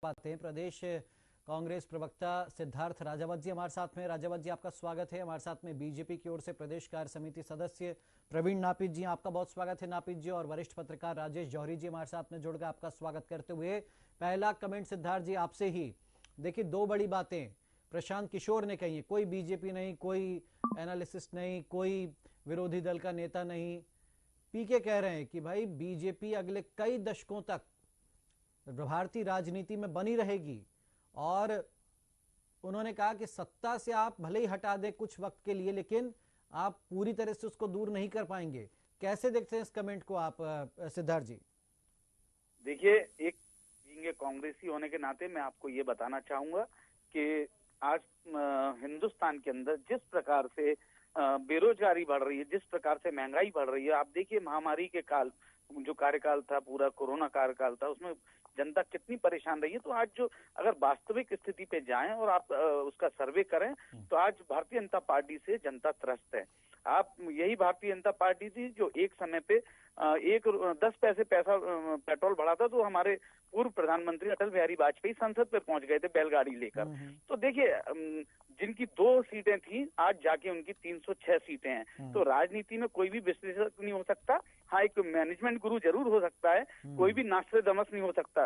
बातें प्रदेश कांग्रेस प्रवक्ता सिद्धार्थ राजावत जी हमारे साथ में। राजावत जी, आपका स्वागत है। हमारे साथ में बीजेपी की ओर से प्रदेश कार्य समिति सदस्य प्रवीण नापित जी, आपका बहुत स्वागत है नापित जी। और वरिष्ठ पत्रकार राजेश जौहरी जी हमारे साथ में जुड़कर आपका स्वागत करते हुए पहला कमेंट सिद्धार्थ जी आपसे ही। देखिए, दो बड़ी बातें प्रशांत किशोर ने कही, कोई बीजेपी नहीं, कोई एनालिसिस्ट नहीं, कोई विरोधी दल का नेता नहीं। पीके कह रहे हैं कि भाई बीजेपी अगले कई दशकों तक भारतीय राजनीति में बनी रहेगी, और उन्होंने कहा कि सत्ता से आप भले ही हटा दें कुछ वक्त के लिए, लेकिन आप पूरी तरह से उसको दूर नहीं कर पाएंगे। कैसे देखते हैं इस कमेंट को आप सिद्धार्थ जी? देखिए, एक कांग्रेसी होने के नाते मैं आपको ये बताना चाहूंगा कि आज हिंदुस्तान के अंदर जिस प्रकार से बेरोजगारी बढ़ रही है, जिस प्रकार से महंगाई बढ़ रही है, आप देखिए महामारी के काल जो कार्यकाल था, पूरा कोरोना कार्यकाल था, उसमें जनता कितनी परेशान रही है। तो आज जो अगर वास्तविक स्थिति पे जाएं और आप उसका सर्वे करें तो आज भारतीय जनता पार्टी से जनता त्रस्त है। आप यही भारतीय जनता पार्टी थी जो एक समय पे 10 पैसे पेट्रोल बढ़ा था तो हमारे पूर्व प्रधानमंत्री अटल बिहारी वाजपेयी संसद पे पहुंच गए थे बैलगाड़ी लेकर। तो देखिए, जिनकी 2 सीटें थी आज जाके उनकी 306 सीटें हैं। तो राजनीति में कोई भी विश्लेषक नहीं हो सकता। हाँ, एक मैनेजमेंट गुरु जरूर हो सकता है, कोई भी नास्ट्रेडमस नहीं हो सकता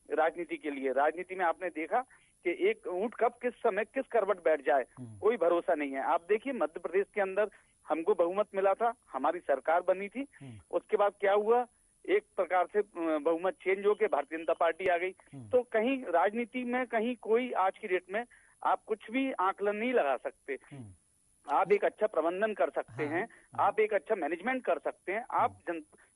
राजनीति के लिए। राजनीति में आपने देखा कि एक ऊंट कब किस समय किस करवट बैठ जाए कोई भरोसा नहीं है। आप देखिए, मध्य प्रदेश के अंदर हमको बहुमत मिला था, हमारी सरकार बनी थी, उसके बाद क्या हुआ, एक प्रकार से बहुमत चेंज होकर भारतीय जनता पार्टी आ गई। तो कहीं राजनीति में कहीं कोई आज की डेट में आप कुछ भी आकलन नहीं लगा सकते। आप एक अच्छा प्रबंधन कर सकते हैं, आप एक अच्छा मैनेजमेंट कर सकते हैं, आप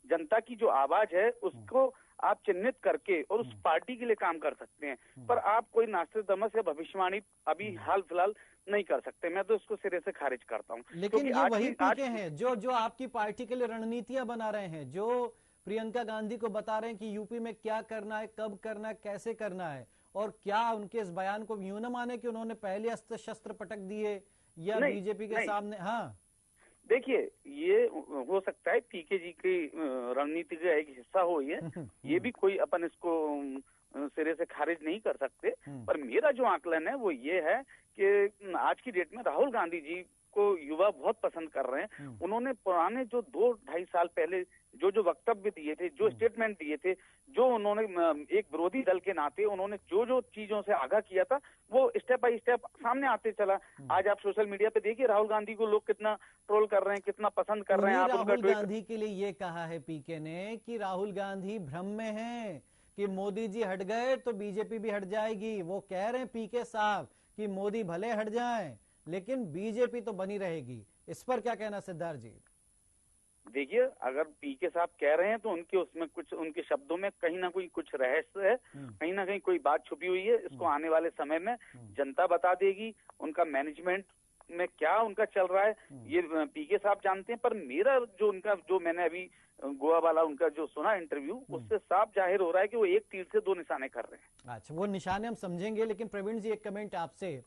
जनता की जो आवाज है उसको आप चिन्हित करके और उस पार्टी के लिए काम कर सकते हैं। पर आप कोई नास्ट्रेडमस या भविष्यवाणी अभी हाल फिलहाल नहीं कर सकते। मैं तो उसको सिरे से खारिज करता हूँ। लेकिन ये वही पीके हैं जो आपकी पार्टी के लिए रणनीतियां बना रहे हैं, जो प्रियंका गांधी को बता रहे हैं कि यूपी में क्या करना है, कब करना है, कैसे करना है। और क्या उनके इस बयान को यूं न माने कि उन्होंने पहले अस्त्र शस्त्र पटक दिए या बीजेपी के सामने? हाँ, देखिए, ये हो सकता है पीके जी की रणनीति का एक हिस्सा हो ये भी कोई अपन इसको सिरे से खारिज नहीं कर सकते। पर मेरा जो आकलन है वो ये है कि आज की डेट में राहुल गांधी जी को युवा बहुत पसंद कर रहे हैं। उन्होंने पुराने जो 2-2.5 साल पहले जो वक्तव्य दिए थे, जो स्टेटमेंट दिए थे, जो उन्होंने एक विरोधी दल के नाते उन्होंने जो चीजों से आगाह किया था, वो स्टेप बाय स्टेप सामने आते चला। आज आप सोशल मीडिया पे देखिए राहुल गांधी को लोग कितना ट्रोल कर रहे हैं, कितना पसंद कर रहे हैं। आप राहुल गांधी के लिए ये कहा है पीके ने कि राहुल गांधी भ्रम में हैं कि मोदी जी हट गए तो बीजेपी भी हट जाएगी। वो कह रहे हैं पीके साहब कि मोदी भले हट जाएं लेकिन बीजेपी तो बनी रहेगी। इस पर क्या कहना सिद्धार्थ जी? देखिए, अगर पीके साहब कह रहे हैं तो उनके उसमें कुछ, उनके शब्दों में कहीं ना कोई कुछ रहस्य है, कहीं ना कहीं कोई बात छुपी हुई है। इसको आने वाले समय में जनता बता देगी। उनका मैनेजमेंट में क्या उनका चल रहा है ये पीके साहब जानते हैं। पर मेरा जो मैंने अभी गोवा वाला उनका जो सुना इंटरव्यू, उससे साफ जाहिर हो रहा है कि वो एक तीर से 2 निशाने कर रहे हैं। अच्छा, वो निशाने हम समझेंगे, लेकिन प्रवीण जी एक कमेंट आपसे।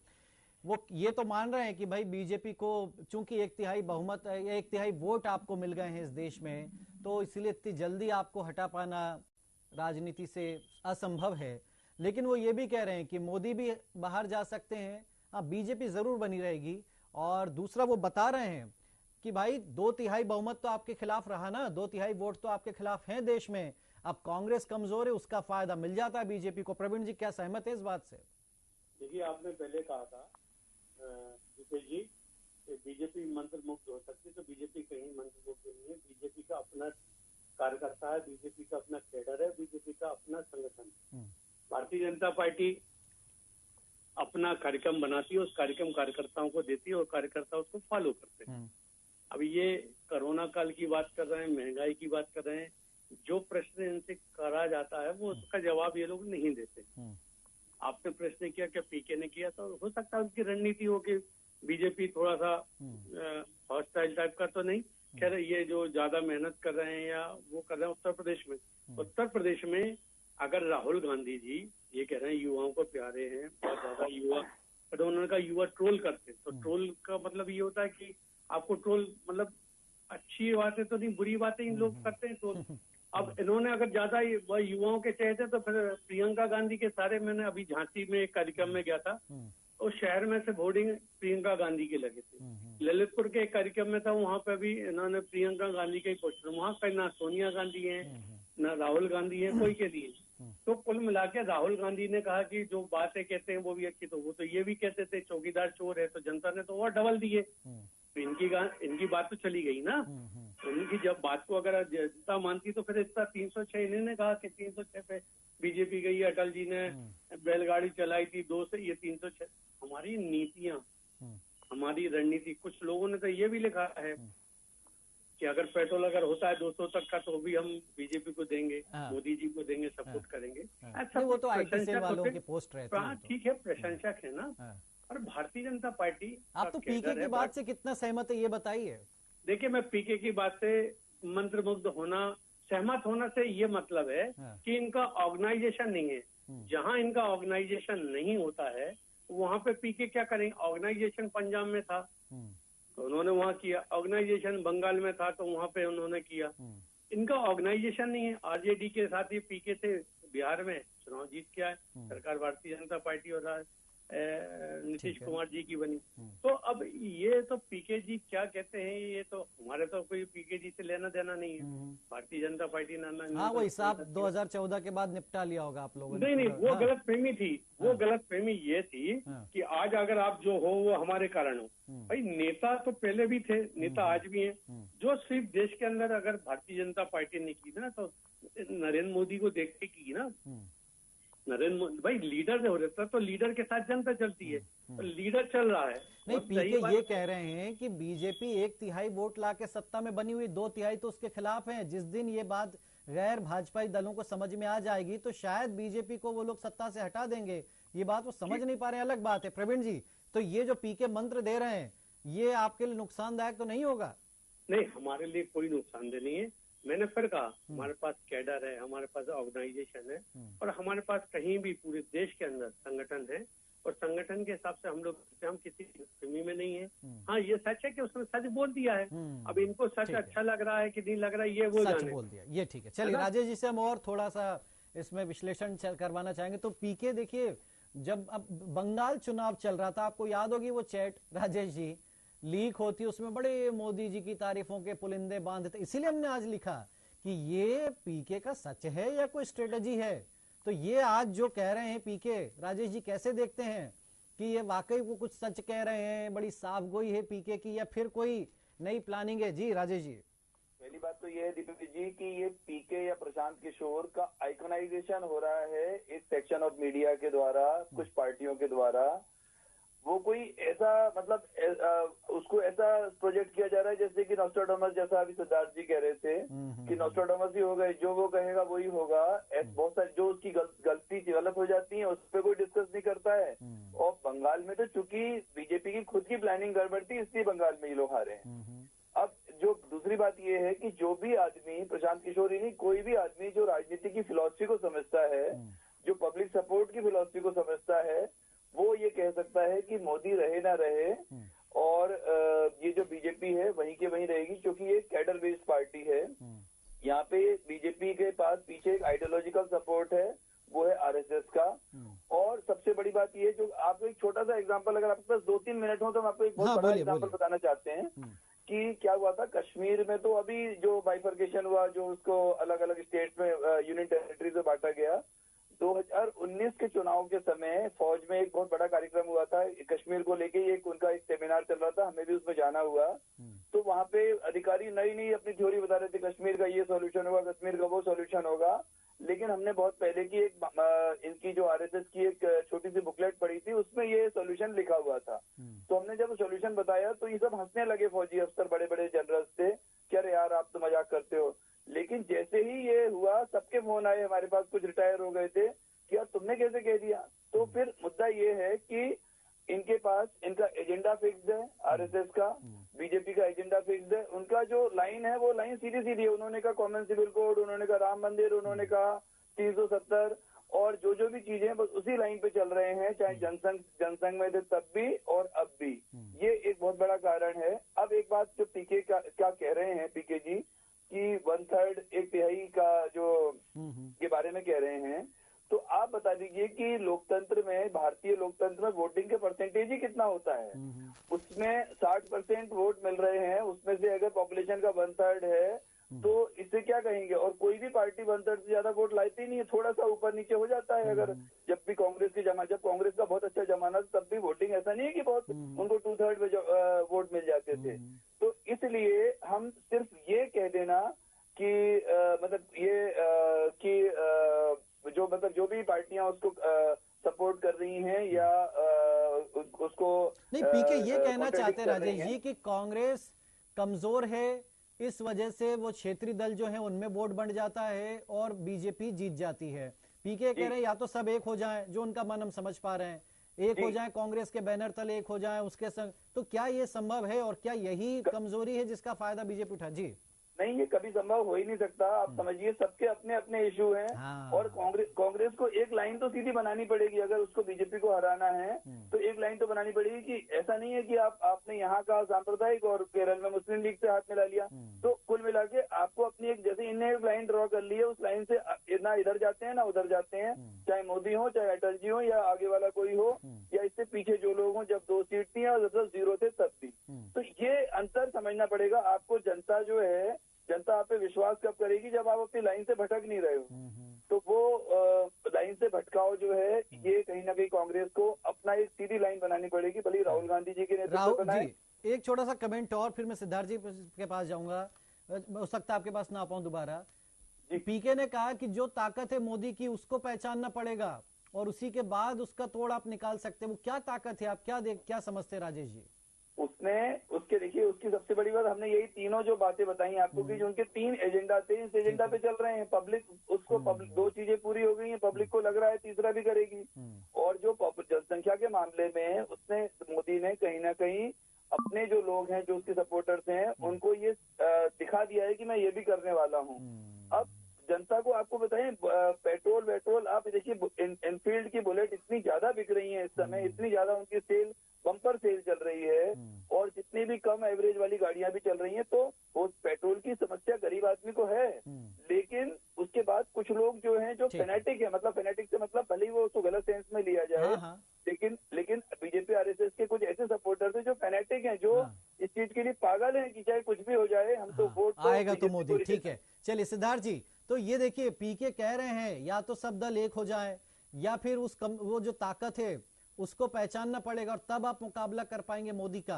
वो ये तो मान रहे हैं कि भाई बीजेपी को चूंकि 1/3 बहुमत या 1/3 वोट आपको मिल गए हैं इस देश में, तो इसलिए इतनी जल्दी आपको हटा पाना राजनीति से असंभव है। लेकिन वो ये भी कह रहे हैं कि मोदी भी बाहर जा सकते हैं, हाँ बीजेपी जरूर बनी रहेगी। और दूसरा वो बता रहे हैं कि भाई 2/3 बहुमत तो आपके खिलाफ रहा ना, 2/3 वोट तो आपके खिलाफ हैं देश में। अब कांग्रेस कमजोर है, उसका फायदा मिल जाता है बीजेपी को। प्रवीण जी, क्या सहमत है इस बात से? देखिए, आपने पहले कहा था जितेश जी, बीजेपी मंत्र मुक्त हो सकती है, तो बीजेपी कहीं मंत्र मुक्त नहीं है। बीजेपी का अपना कार्यकर्ता है, बीजेपी का अपना कैडर है, बीजेपी का अपना संगठन। भारतीय जनता पार्टी अपना कार्यक्रम बनाती है, उस कार्यक्रम कार्यकर्ताओं को देती है और कार्यकर्ता उसको फॉलो करते हैं। अभी ये कोरोना काल की बात कर रहे हैं, महंगाई की बात कर रहे हैं, जो प्रश्न इनसे करा जाता है वो उसका जवाब ये लोग नहीं देते। आपने प्रश्न किया, क्या पीके ने किया? तो हो सकता है उनकी रणनीति हो कि बीजेपी थोड़ा सा हॉस्टाइल टाइप का तो नहीं। खैर, ये जो ज्यादा मेहनत कर रहे हैं या वो कर रहे हैं उत्तर प्रदेश में अगर राहुल गांधी जी ये कह रहे हैं युवाओं को प्यारे हैं, बहुत ज्यादा युवा, तो उन्होंने कहा युवा ट्रोल करते हैं। तो ट्रोल का मतलब ये होता है कि आपको ट्रोल मतलब अच्छी बातें तो नहीं, बुरी बातें इन लोग करते हैं ट्रोल। अब इन्होंने अगर ज्यादा युवाओं के चाहते तो फिर प्रियंका गांधी के सारे, मैंने अभी झांसी में एक कार्यक्रम में गया था, उस शहर में से होर्डिंग प्रियंका गांधी के लगे थे। ललितपुर के एक कार्यक्रम में था, वहां पे भी इन्होंने प्रियंका गांधी के पोस्टर, वहां पे ना सोनिया गांधी है ना राहुल गांधी है, कोई के लिए। तो कुल मिला के राहुल गांधी ने कहा कि जो बातें कहते हैं वो भी अच्छी, तो वो तो ये भी कहते थे चौकीदार चोर है, तो जनता ने तो और डबल दिए। तो इनकी बात तो चली गई ना। तो उनकी जब बात को अगर जनता मानती तो फिर इसका 306 इन्होंने कहा कि 306 पे बीजेपी गई, अटल जी ने बैलगाड़ी चलाई थी 2 से, ये 306 हमारी नीतियां, हमारी रणनीति। कुछ लोगों ने तो ये भी लिखा है कि अगर पेट्रोल अगर होता है 200 तक का तो भी हम बीजेपी को देंगे, मोदी जी को देंगे, सपोर्ट करेंगे। वो तो आईटी सेल वालों की पोस्ट रहती है। ठीक है, प्रशंसक है ना। और भारतीय जनता पार्टी, आप तो पीके की बात से कितना सहमत है ये बताइए। देखिए, मैं पीके की बात से मंत्रमुग्ध होना, सहमत होना से ये मतलब है कि इनका ऑर्गेनाइजेशन नहीं है। जहां इनका ऑर्गेनाइजेशन नहीं होता है वहां पे पीके क्या करेंगे। ऑर्गेनाइजेशन पंजाब में था तो उन्होंने वहां किया, ऑर्गेनाइजेशन बंगाल में था तो वहां पे उन्होंने किया। इनका ऑर्गेनाइजेशन नहीं है। आरजेडी के साथ ये पीके थे, बिहार में चुनाव जीत के आए, सरकार भारतीय जनता पार्टी और नीतीश कुमार जी की बनी। तो अब ये तो पीके जी क्या कहते हैं, ये तो हमारे तो कोई पीके जी से लेना देना नहीं है। भारतीय जनता पार्टी वो हिसाब 2014 के बाद निपटा लिया होगा आप लोगों ने। नहीं, वो गलत फहमी थी। वो गलत फहमी ये थी कि आज अगर आप जो हो वो हमारे कारण हो। भाई नेता तो पहले भी थे, नेता आज भी हैं। जो सिर्फ देश के अंदर अगर भारतीय जनता पार्टी ने की ना तो नरेंद्र मोदी को देख के की ना। नरेंद्र मोदी भाई लीडर जो रहता है तो लीडर के साथ जनता चलती है, तो लीडर चल रहा है। नहीं, पीके ये कह रहे हैं कि बीजेपी 1/3 वोट लाके सत्ता में बनी हुई, 2/3 तो उसके खिलाफ हैं। जिस दिन ये बात गैर भाजपाई दलों को समझ में आ जाएगी तो शायद बीजेपी को वो लोग सत्ता से हटा देंगे। ये बात वो समझ नहीं पा रहे हैं, अलग बात है। प्रवीण जी, तो ये जो पीके मंत्र दे रहे हैं ये आपके लिए नुकसानदायक तो नहीं होगा? नहीं, हमारे लिए कोई नुकसानदेह नहीं है। मैंने फिर कहा, हमारे पास कैडर है, हमारे पास ऑर्गेनाइजेशन है और हमारे पास कहीं भी पूरे देश के अंदर संगठन है और संगठन के हिसाब से हम किसी कमी में नहीं है। हाँ, ये सच है कि उसने सच बोल दिया है। अब इनको सच अच्छा लग रहा है कि नहीं लग रहा है, ये वो सच बोल दिया, ये ठीक है। चलिए राजेश जी से हम और थोड़ा सा इसमें विश्लेषण करवाना चाहेंगे। तो पीके देखिए, जब अब बंगाल चुनाव चल रहा था, आपको याद होगी वो चैट राजेश जी लीक होती, उसमें बड़े मोदी जी की तारीफों के पुलिंदे बांधते। इसीलिए हमने आज लिखा कि ये पीके का सच है या कोई स्ट्रेटजी है। तो ये आज जो कह रहे हैं पीके, राजेश जी कैसे देखते हैं कि ये वाकई वो कुछ सच कह रहे हैं, बड़ी साफ गोई है पीके की, या फिर कोई नई प्लानिंग है? जी राजेश जी। पहली बात तो ये है दीपक जी कि ये पीके या प्रशांत किशोर का आइकनाइजेशन हो रहा है एक सेक्शन ऑफ मीडिया के द्वारा, कुछ पार्टियों के द्वारा। वो कोई ऐसा मतलब उसको ऐसा प्रोजेक्ट किया जा रहा है जैसे कि नॉस्ट्राडामस, जैसा अभी सिद्धार्थ जी कह रहे थे कि नॉस्ट्राडामस ही हो गए, जो वो कहेगा वही होगा। बहुत सारी जो उसकी गलती गलत हो जाती है उस पर कोई डिस्कस नहीं करता है। और बंगाल में तो चूंकि बीजेपी की खुद की प्लानिंग गड़बड़ थी, इसलिए बंगाल में ये लोग हारे हैं। अब जो दूसरी बात ये है कि जो भी आदमी, प्रशांत किशोर ही नहीं, कोई भी आदमी जो राजनीति की फिलॉसफी को समझता है, जो पब्लिक सपोर्ट की फिलॉसफी को समझता है, वो ये कह सकता है कि मोदी रहे ना रहे और ये जो बीजेपी है वहीं के वहीं रहेगी, क्योंकि ये कैडर बेस्ड पार्टी है। यहाँ पे बीजेपी के पास पीछे एक आइडियोलॉजिकल सपोर्ट है, वो है आरएसएस का। और सबसे बड़ी बात ये, जो आपको एक छोटा सा एग्जांपल, अगर आपके पास 2-3 मिनट हो तो हम आपको एक बहुत बड़ा एग्जांपल बताना चाहते हैं कि क्या हुआ था कश्मीर में। तो अभी जो बाइफर्केशन हुआ, जो उसको अलग अलग स्टेट में यूनियन टेरिटरीज में बांटा गया, 2019 के चुनाव के समय फौज में एक बहुत बड़ा कार्यक्रम हुआ था कश्मीर को लेके। एक उनका एक सेमिनार चल रहा था, हमें भी उसमें जाना हुआ। तो वहाँ पे अधिकारी नई नई अपनी थ्योरी बता रहे थे, कश्मीर का ये सॉल्यूशन होगा, कश्मीर का वो सॉल्यूशन होगा। लेकिन हमने बहुत पहले की एक इनकी जो आरएसएस की एक छोटी सी बुकलेट पढ़ी थी, उसमें ये सॉल्यूशन लिखा हुआ था। तो हमने जब सॉल्यूशन बताया तो ये सब हंसने लगे, फौजी अफसर, बड़े बड़े जनरल्स थे कि अरे यार आप तो मजाक करते हो। लेकिन जैसे ही ये हुआ, सबके फोन आए हमारे पास, कुछ रिटायर हो गए थे कि यार तुमने कैसे कह दिया। तो फिर मुद्दा ये है कि इनके पास इनका एजेंडा फिक्स्ड है, आरएसएस का, बीजेपी का एजेंडा फिक्स्ड है। उनका जो लाइन है वो लाइन सीधी सीधी है। उन्होंने कहा कॉमन सिविल कोड, उन्होंने कहा राम मंदिर, उन्होंने कहा 370 और जो भी चीजें बस उसी लाइन पे चल रहे हैं, चाहे जनसंघ में थे तब भी और अब भी। ये एक बहुत बड़ा कारण है। अब एक बात जो पीके क्या कह रहे हैं पीके जी कि 1/3 1/3 का लीजिए कि लोकतंत्र में, भारतीय लोकतंत्र में वोटिंग के परसेंटेज ही कितना होता है। उसमें 60% वोट मिल रहे हैं, उसमें से अगर पॉपुलेशन का 1/3 है तो इससे क्या कहेंगे। और कोई भी पार्टी 1/3 से ज्यादा वोट लाती नहीं है, थोड़ा सा ऊपर नीचे हो जाता है। अगर जब भी कांग्रेस की जब कांग्रेस का बहुत अच्छा जमाना था तब भी वोटिंग ऐसा नहीं है कि बहुत उनको 2/3 में वोट मिल जाते थे। तो इसलिए हम सिर्फ ये कह देना कि मतलब ये कि जो भी पार्टियां उसको सपोर्ट कर रही हैं या उसको नहीं, पीके ये कहना चाहते राजेश जी कि कांग्रेस कमजोर है, इस वजह से वो क्षेत्रीय दल जो है उनमें वोट बढ़ जाता है और बीजेपी जीत जाती है। पीके कह रहे हैं या तो सब एक हो जाएं, जो उनका मन हम समझ पा रहे हैं, एक हो जाएं, कांग्रेस के बैनर तले एक हो जाएं उसके संग। तो क्या ये संभव है और क्या यही कमजोरी है जिसका फायदा बीजेपी उठा? जी नहीं, ये कभी संभव हो ही नहीं सकता। आप समझिए, सबके अपने अपने इशू हैं। हाँ। और कांग्रेस को एक लाइन तो सीधी बनानी पड़ेगी। अगर उसको बीजेपी को हराना है तो एक लाइन तो बनानी पड़ेगी कि ऐसा नहीं है कि आपने यहाँ का सांप्रदायिक और केरल में मुस्लिम लीग से हाथ मिला लिया। तो कुल मिला के आपको अपनी एक, जैसे इन्हें एक लाइन ड्रॉ कर ली है, उस लाइन से ना इधर जाते हैं ना उधर जाते हैं, चाहे मोदी हो चाहे अटल जी हो या आगे वाला कोई हो या इससे पीछे जो लोग हों। जब 2 सीट थी और जब 0 थे तब भी। तो ये अंतर समझना पड़ेगा आपको। जनता जो है, जनता आप पे विश्वास कब करेगी? जब आप अपनी लाइन से भटक नहीं रहे हो। तो वो लाइन से भटकाव जो है, ये कहीं ना कहीं कांग्रेस को अपना एक सीधी लाइन बनानी पड़ेगी। भले राहुल गांधी जी के नेतृत्व में। एक छोटा सा कमेंट और फिर मैं सिद्धार्थ जी के पास जाऊंगा, हो सकता है आपके पास ना आ पाऊं दोबारा। पीके ने कहा कि जो ताकत है मोदी की उसको पहचानना पड़ेगा और उसी के बाद उसका तोड़ आप निकाल सकते हैं। वो क्या ताकत है, आप क्या समझते हैं राजेश जी? देखिए उसकी सबसे बड़ी बात, हमने यही तीनों जो बातें बताई आपको कि जो उनके 3 एजेंडा थे, इस एजेंडा पे चल रहे हैं। पब्लिक 2 चीजें पूरी हो गई हैं, पब्लिक को लग रहा है तीसरा भी करेगी। और जो जनसंख्या के मामले में उसने, मोदी ने कहीं ना कहीं अपने जो लोग हैं, जो उसके सपोर्टर्स हैं, उनको ये दिखा दिया है कि मैं ये भी करने वाला हूँ। अब जनता को आपको बताएं, पेट्रोल आप देखिए, एनफील्ड की बुलेट इतनी ज्यादा बिक रही है इस समय, इतनी ज्यादा उनकी सेल, बम्पर सेल चल रही है। और जितनी भी कम एवरेज वाली गाड़ियां भी चल रही हैं। तो वो पेट्रोल की समस्या गरीब आदमी को है। लेकिन उसके बाद कुछ लोग जो हैं, जो फेनेटिक है, मतलब फेनेटिक से मतलब भले ही वो उसको गलत सेंस में लिया जाए, लेकिन बीजेपी आरएसएस के कुछ ऐसे सपोर्टर्स हैं जो फेनेटिक हैं, जो इस चीज के लिए पागल हैं कि चाहे कुछ भी हो जाए हम तो वोट आएगा तो मोदी। ठीक है, चलिए सिद्धार्थ जी, तो ये देखिए पीके कह रहे हैं या तो सब दल एक हो जाए या फिर वो जो ताकत है उसको पहचानना पड़ेगा और तब आप मुकाबला कर पाएंगे मोदी का।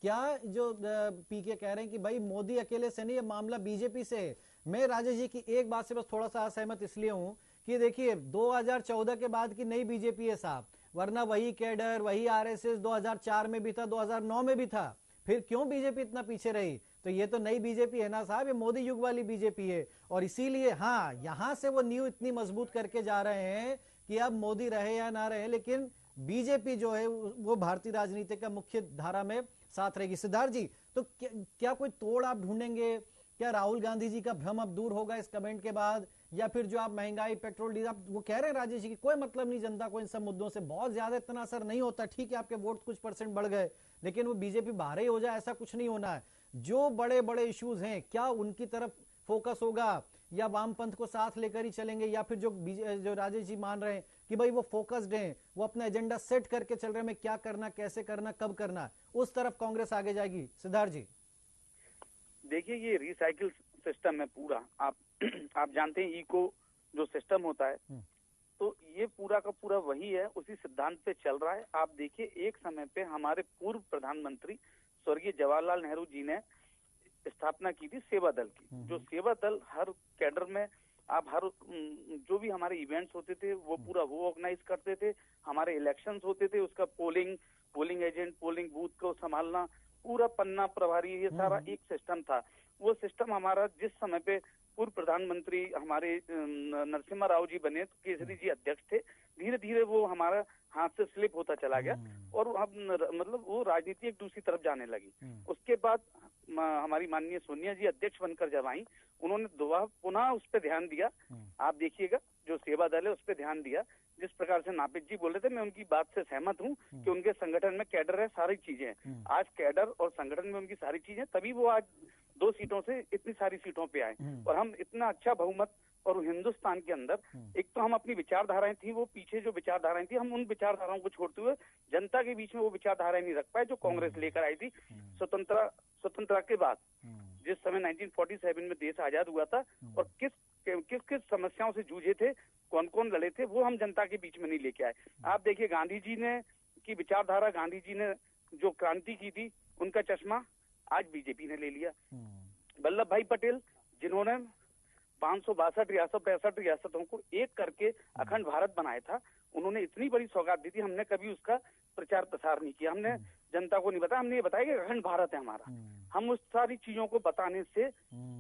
क्या जो पीके कह रहे हैं कि भाई मोदी अकेले से नहीं, ये मामला बीजेपी से है। मैं राजेश जी की एक बात से बस थोड़ा सा असहमत इसलिए हूं कि देखिए 2014 के बाद की नई बीजेपी है साहब, वरना वही कैडर, वही आरएसएस 2004 में भी था, 2009 में भी था। फिर क्यों बीजेपी इतना पीछे रही? तो ये तो नई बीजेपी है ना साहब, ये मोदी युग वाली बीजेपी है। और इसीलिए हाँ, यहां से वो न्यू इतनी मजबूत करके जा रहे हैं कि अब मोदी रहे या ना रहे, लेकिन बीजेपी जो है वो भारतीय राजनीति का मुख्य धारा में साथ रहेगी। सिद्धार्थ जी, तो क्या कोई तोड़ आप ढूंढेंगे? क्या राहुल गांधी जी का भ्रम अब दूर होगा इस कमेंट के बाद? या फिर जो आप महंगाई, पेट्रोल, डीजल, आप वो कह रहे हैं राजेश जी की कोई मतलब नहीं जनता को इन सब मुद्दों से, बहुत ज्यादा इतना असर नहीं होता। ठीक है, आपके वोट कुछ % बढ़ गए, लेकिन वो बीजेपी बाहर ही हो जाए ऐसा कुछ नहीं होना है। जो बड़े बड़े इश्यूज हैं, क्या उनकी तरफ फोकस होगा या वामपंथ को साथ लेकर ही चलेंगे? या फिर जो राजेश जी मान रहे हैं कि भाई वो फोकस्ड हैं, वो अपना एजेंडा सेट करके चल रहे हैं, क्या करना, कैसे करना, कब करना, उस तरफ कांग्रेस आगे जाएगी? सिद्धार्थ जी देखिए, ये रिसाइकिल सिस्टम है पूरा। आप जानते हैं इको जो सिस्टम होता है, तो ये पूरा का पूरा वही है, उसी सिद्धांत पे चल रहा है। आप देखिए, एक समय पे हमारे पूर्व प्रधानमंत्री स्वर्गीय जवाहरलाल नेहरू जी ने स्थापना की थी सेवा दल की। जो सेवा दल हर कैडर में, आप हर जो भी हमारे इवेंट्स होते थे वो पूरा वो ऑर्गेनाइज करते थे। हमारे इलेक्शंस होते थे, उसका पोलिंग एजेंट, पोलिंग बूथ को संभालना, पूरा पन्ना प्रभारी, ये सारा एक सिस्टम था। वो सिस्टम हमारा जिस समय पे पूर्व प्रधानमंत्री हमारे नरसिम्हा राव जी बने, तो केसरी जी अध्यक्ष थे, धीरे धीरे वो हमारा हाथ से स्लिप होता चला गया और अब मतलब वो राजनीति एक दूसरी तरफ जाने लगी। उसके बाद हमारी माननीय सोनिया जी अध्यक्ष बनकर जब आई, उन्होंने दोबारा पुनः उस पर ध्यान दिया। आप देखिएगा, जो सेवा दल है उस पर ध्यान दिया। जिस प्रकार से नापित जी बोल रहे थे, मैं उनकी बात से सहमत हूँ कि उनके संगठन में कैडर है, सारी चीजें हैं। आज कैडर और संगठन में उनकी सारी चीजें, तभी वो आज 2 सीटों से इतनी सारी सीटों पे आए और हम इतना अच्छा बहुमत, और हिंदुस्तान के अंदर एक तो हम अपनी विचारधाराएं थी, वो पीछे जो विचारधाराएं थी, हम उन विचारधाराओं को छोड़ते हुए जनता के बीच में वो विचारधाराएं नहीं रख पाए जो कांग्रेस लेकर आई थी स्वतंत्रता के बाद। जिस समय 1947 में देश आजाद हुआ था और किस किस समस्याओं से जूझे थे, कौन कौन लड़े थे, वो हम जनता के बीच में नहीं लेके आए। आप देखिए गांधी जी ने की विचारधारा, गांधी जी ने जो क्रांति की थी, उनका चश्मा आज बीजेपी ने ले लिया। वल्लभ भाई पटेल जिन्होंने 562 रियासतों को एक करके अखंड भारत बनाया था, उन्होंने इतनी बड़ी सौगात दी थी, हमने कभी उसका प्रचार प्रसार नहीं किया, हमने जनता को नहीं बताया, हमने ये बताया कि अखंड भारत है हमारा। हम उस सारी चीजों को बताने से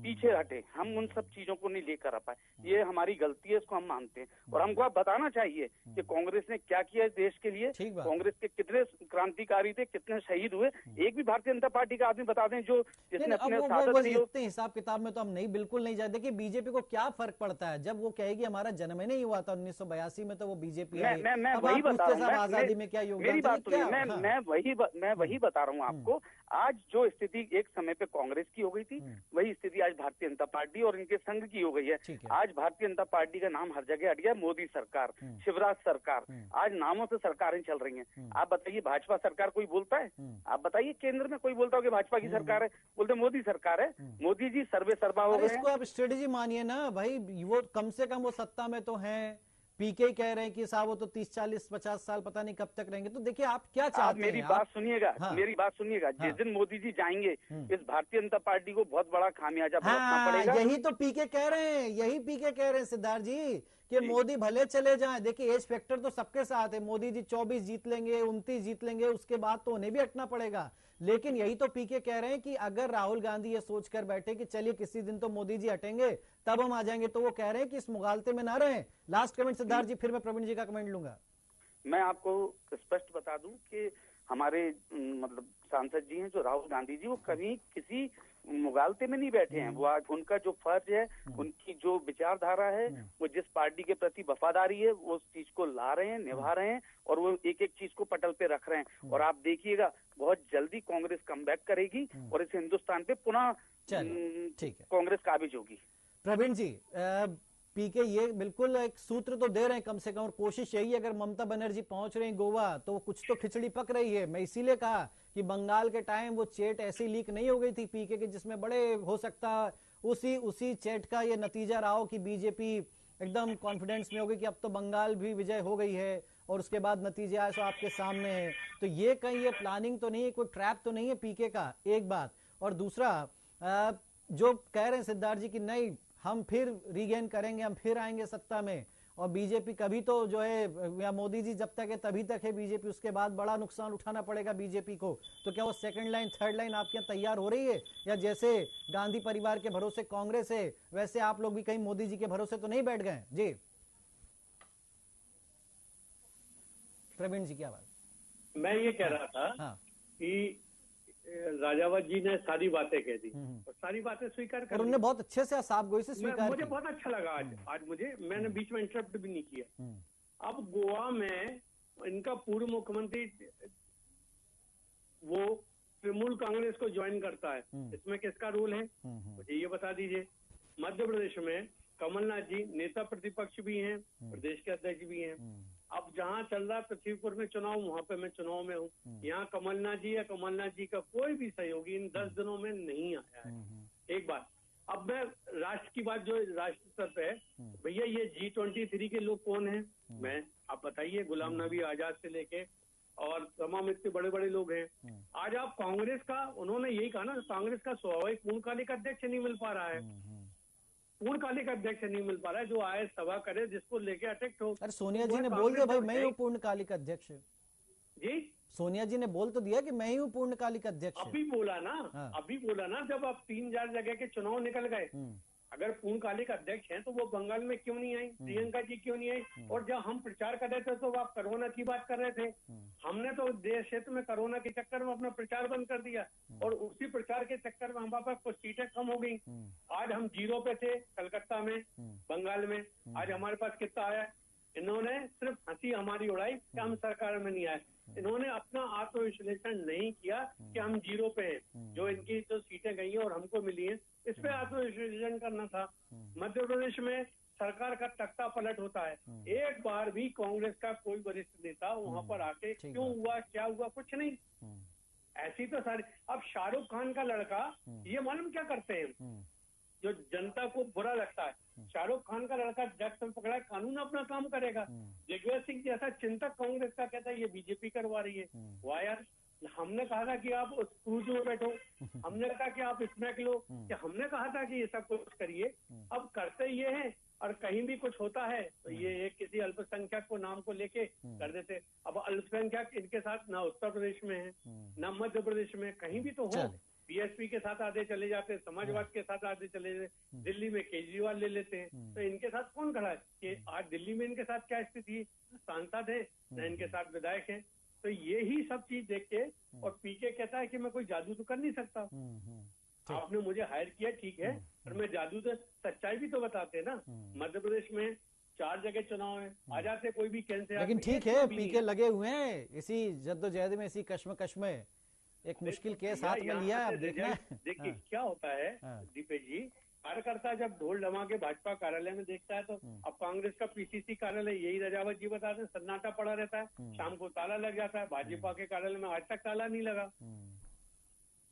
पीछे हटे, हम उन सब चीजों को नहीं लेकर आ पाए, ये हमारी गलती है, इसको हम मानते हैं। और हमको आप बताना चाहिए कि कांग्रेस ने क्या किया है देश के लिए, कांग्रेस के कितने क्रांतिकारी थे, कितने शहीद हुए, एक भी भारतीय जनता पार्टी का आदमी बता दें जो जिसने अपने इतने हिसाब किताब में तो हम नहीं, बिल्कुल नहीं जाते कि बीजेपी को क्या फर्क पड़ता है जब वो कहेगी हमारा जन्म ही नहीं हुआ था 1982 में, तो वो बीजेपी है। मैं वही बता रहा हूँ, आजादी में क्या योगदान, मेरी बात सुनिए, मैं वही बता रहा हूँ आपको। आज जो स्थिति एक समय पे कांग्रेस की हो गई थी, वही स्थिति आज भारतीय जनता पार्टी और इनके संघ की हो गई है। आज भारतीय जनता पार्टी का नाम हर जगह हट गया, मोदी सरकार, शिवराज सरकार, आज नामों से सरकारें चल रही हैं। आप बताइए भाजपा सरकार कोई बोलता है? आप बताइए केंद्र में कोई बोलता हो कि भाजपा की सरकार है? बोलते मोदी सरकार है, मोदी जी सर्वे सर्वा हो गए। इसको आप स्ट्रेटेजी मानिए ना भाई, वो कम से कम वो सत्ता में तो हैं। पीके कह रहे हैं कि साहब वो तो 30, 40, 50 साल पता नहीं कब तक रहेंगे। तो देखिए आप क्या चाहते हैं? मेरी बात सुनिएगा, मेरी बात सुनिएगा। जिस दिन मोदी जी जाएंगे, इस भारतीय जनता पार्टी को बहुत बड़ा खामियाजा भुगतना पड़ेगा। यही तो पीके कह रहे हैं, यही पीके कह रहे हैं सिद्धार्थ जी कि मोदी भले चले जाएं। देखिए एज फैक्टर तो सबके साथ है, मोदी जी 24 जीत लेंगे, 29 जीत लेंगे, उसके बाद तो उन्हें भी हटना पड़ेगा। लेकिन यही तो पीके कह रहे हैं कि अगर राहुल गांधी ये सोचकर बैठे कि चलिए किसी दिन तो मोदी जी हटेंगे तब हम आ जाएंगे, तो वो कह रहे हैं कि इस मुगालते में ना रहें। लास्ट कमेंट सिद्धार्थ जी, फिर मैं प्रवीण जी का कमेंट लूंगा। मैं आपको स्पष्ट बता दूं कि हमारे मतलब सांसद जी हैं जो राहुल गांधी जी, वो कभी किसी मुगालते में नहीं बैठे हैं। वो आज उनका जो फर्ज है, उनकी जो विचारधारा है, वो जिस पार्टी के प्रति वफादारी है, वो उस चीज को ला रहे हैं, निभा रहे हैं, और वो एक एक चीज को पटल पे रख रहे हैं। और आप देखिएगा बहुत जल्दी कांग्रेस कमबैक करेगी और इस हिंदुस्तान पे पुनः कांग्रेस काबिज होगी। प्रवीण जी, पीके ये बिल्कुल एक सूत्र तो दे रहे हैं कम से कम, और कोशिश यही है अगर ममता बनर्जी पहुंच रही गोवा तो कुछ तो खिचड़ी पक रही है। मैं इसीलिए कहा कि बंगाल के टाइम वो चैट ऐसी लीक नहीं हो गई थी पीके की जिसमें बड़े हो सकता उसी चैट का ये नतीजा रहा हो कि बीजेपी एकदम कॉन्फिडेंस में हो गई कि अब तो बंगाल भी विजय हो गई है, और उसके बाद नतीजे आए सो आपके सामने है। तो ये कहीं ये प्लानिंग तो नहीं है, कोई ट्रैप तो नहीं है पीके का, एक बात। और दूसरा जो कह रहे हैं सिद्धार्थ जी की नहीं हम फिर रीगेन करेंगे, हम फिर आएंगे सत्ता में, और बीजेपी कभी तो जो है या मोदी जी जब तक है तभी तक है बीजेपी, उसके बाद बड़ा नुकसान उठाना पड़ेगा बीजेपी को। तो क्या वो सेकंड लाइन थर्ड लाइन आपके यहाँ तैयार हो रही है, या जैसे गांधी परिवार के भरोसे कांग्रेस है वैसे आप लोग भी कहीं मोदी जी के भरोसे तो नहीं बैठ गए? जी प्रवीण जी क्या बात? मैं ये कह रहा था कि राजावत जी ने सारी बातें कह दी और सारी बातें स्वीकार कर, उन्होंने बहुत अच्छे से साफ गोई से स्वीकार मुझे बहुत अच्छा लगा आज मैंने बीच में इंटरप्ट भी नहीं किया। अब गोवा में इनका पूर्व मुख्यमंत्री वो तृणमूल कांग्रेस को ज्वाइन करता है, इसमें किसका रोल है मुझे ये बता दीजिए। मध्य प्रदेश में कमलनाथ जी नेता प्रतिपक्ष भी हैं, प्रदेश के अध्यक्ष भी हैं। अब जहाँ चल रहा है पृथ्वीपुर में चुनाव, वहां पे मैं चुनाव में हूँ। यहाँ कमलनाथ जी या कमलनाथ जी का कोई भी सहयोगी इन 10 दिनों में नहीं आया है। एक बात। अब मैं राष्ट्र की बात, जो राष्ट्र स्तर पे है, भैया ये G23 के लोग कौन हैं? मैं आप बताइए, गुलाम नबी आजाद से लेके और तमाम इतने बड़े बड़े लोग हैं। आज आप कांग्रेस का, उन्होंने यही कहा ना, कांग्रेस का स्वाभाविक पूर्णकालिक अध्यक्ष नहीं मिल पा रहा है, पूर्णकालिक अध्यक्ष नहीं मिल पा रहा है जो आए सभा करे जिसको लेके अटेक्ट हो। अरे सोनिया जी ने बोल दिया भाई मैं हूँ पूर्णकालिक अध्यक्ष। जी सोनिया जी ने बोल तो दिया कि मैं ही हूँ पूर्णकालिक अध्यक्ष। अभी बोला ना जब अब 3-4 जगह के चुनाव निकल गए, अगर पूर्णकालिक अध्यक्ष हैं तो वो बंगाल में क्यों नहीं आई, प्रियंका जी क्यों नहीं आई? और जब हम प्रचार कर रहे थे तो आप कोरोना की बात कर रहे थे, हमने तो देश क्षेत्र में कोरोना के चक्कर में अपना प्रचार बंद कर दिया, और उसी प्रचार के चक्कर में हमारे पास कुछ सीटें कम हो गई। आज हम 0 पे थे कलकत्ता में, बंगाल में, आज हमारे पास कितना आया? इन्होंने सिर्फ हंसी हंसी हमारी उड़ाई कि हम सरकार में नहीं आए। इन्होंने अपना आत्मविश्लेषण नहीं किया कि हम जीरो पे हैं, जो इनकी जो सीटें गई हैं और हमको मिली हैं, इस पे आत्मविश्लेषण करना था। मध्य प्रदेश में सरकार का तख्ता पलट होता है, एक बार भी कांग्रेस का कोई वरिष्ठ नेता वहां पर आके क्यों हुआ क्या हुआ, कुछ नहीं। ऐसी तो सारी, अब शाहरुख खान का लड़का ये मालूम क्या करते हैं, जो जनता को बुरा लगता है, शाहरुख खान का लड़का ड्रग्स में पकड़ा है, कानून अपना काम करेगा। दिग्विजय सिंह जैसा चिंतक कांग्रेस का कहता है ये बीजेपी करवा रही है। वाह यार, हमने कहा था कि आप उस क्रूज में बैठो, हमने कहा कि आप स्मैक लो, कि हमने कहा था कि ये सब कुछ करिए, अब करते ये हैं। और कहीं भी कुछ होता है तो ये एक किसी अल्पसंख्यक को नाम को लेके कर देते। अब अल्पसंख्यक इनके साथ ना उत्तर प्रदेश में है ना मध्य प्रदेश में, कहीं भी तो हो। बीएसपी के साथ आधे चले जाते हैं, समाजवाद के साथ आधे चले जाते, दिल्ली में केजरीवाल ले लेते हैं, तो इनके साथ कौन खड़ा है? कि आज दिल्ली में इनके साथ क्या स्थिति है, सांसद है ना इनके साथ विधायक है। तो ये ही सब चीज देख के, और पीके कहता है कि मैं कोई जादू तो कर नहीं सकता, आपने मुझे हायर किया ठीक है, पर मैं जादू तो, सच्चाई भी तो बताते ना। मध्य प्रदेश में 4 जगह चुनाव है, आ जाते कोई भी कैंसिल, लेकिन ठीक है पीके लगे हुए हैं इसी जद्दोजहद में, इसी कश्मकश में, एक मुश्किल केस हाथ में लिया है, अब देखना है। देखिए क्या होता है दीपेश जी, कार्यकर्ता जब ढोल धमाके भाजपा कार्यालय में देखता है, तो अब कांग्रेस का पीसीसी कार्यालय, यही रजावत जी बताते हैं, सन्नाटा पड़ा रहता है, शाम को ताला लग जाता है। भाजपा के कार्यालय में आज तक ताला नहीं लगा।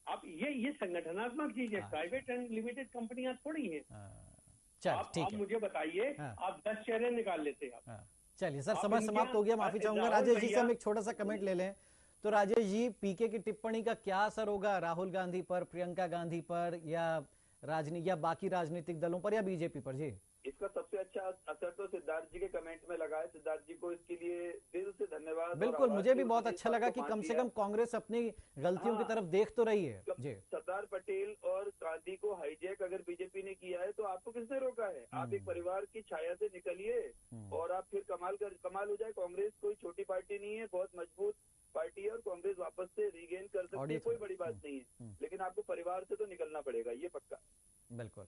अब ये संगठनात्मक चीज है, प्राइवेट एंड लिमिटेड कंपनियां थोड़ी हैं। आप मुझे बताइए, आप 10 चेहरे निकाल लेते हैं। चलिए सर, समय समाप्त हो गया, माफी चाहूंगा। राजेश जी से हम एक छोटा सा कमेंट ले लें। तो राजेश जी, पीके की टिप्पणी का क्या असर होगा राहुल गांधी पर, प्रियंका गांधी पर, या बाकी राजनीतिक दलों पर, या बीजेपी पर? जी, इसका सबसे अच्छा असर तो सिद्धार्थ जी के कमेंट में लगा है। सिद्धार्थ जी को इसके लिए दिल से धन्यवाद। बिल्कुल, मुझे भी बहुत अच्छा लगा कि कम से कम कांग्रेस अपनी गलतियों की तरफ देख तो रही है। जी, सरदार पटेल और गांधी को हाईजैक अगर बीजेपी ने किया है तो आपको किसने रोका है? आप एक परिवार की छाया से निकलिए और आप फिर कमाल हो जाए। कांग्रेस कोई छोटी पार्टी नहीं है, बहुत मजबूत पार्टी है, और कांग्रेस वापस से रीगेन कर सकती है, कोई बड़ी बात नहीं है। लेकिन आपको परिवार से तो निकलना पड़ेगा, ये पक्का। बिल्कुल।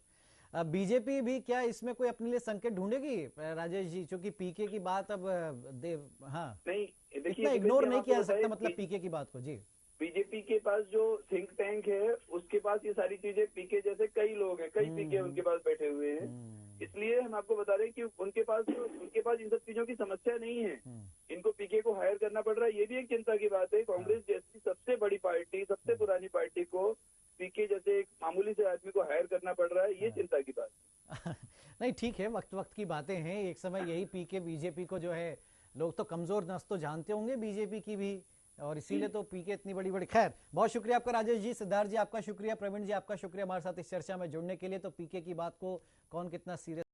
बीजेपी भी क्या इसमें कोई अपने लिए संकेत ढूंढेगी राजेश जी, क्योंकि पीके की बात अब नहीं, इतना इग्नोर नहीं किया जा सकता, मतलब पीके की बात को। जी, बीजेपी के पास जो थिंक टैंक है उसके पास ये सारी चीजें, पीके जैसे कई लोग हैं, कई पीके उनके पास बैठे हुए हैं, इसलिए हम आपको बता रहे हैं कि उनके पास इन सब चीजों की समस्या नहीं है। इनको पीके को हायर करना पड़ रहा है, ये भी एक चिंता की बात है। कांग्रेस जैसी सबसे बड़ी पार्टी, सबसे पुरानी पार्टी को पीके जैसे एक मामूली से आदमी को हायर करना पड़ रहा है, ये चिंता की बात। नहीं ठीक है, वक्त की बातें हैं। एक समय यही पीके बीजेपी को जो है, लोग तो कमजोर नस तो जानते होंगे बीजेपी की भी, और इसीलिए तो पीके इतनी बड़ी बड़ी। खैर, बहुत शुक्रिया आपका राजेश जी, सिद्धार्थ जी आपका शुक्रिया, प्रवीण जी आपका शुक्रिया हमारे साथ इस चर्चा में जुड़ने के लिए। तो पीके की बात को कौन कितना सीरियस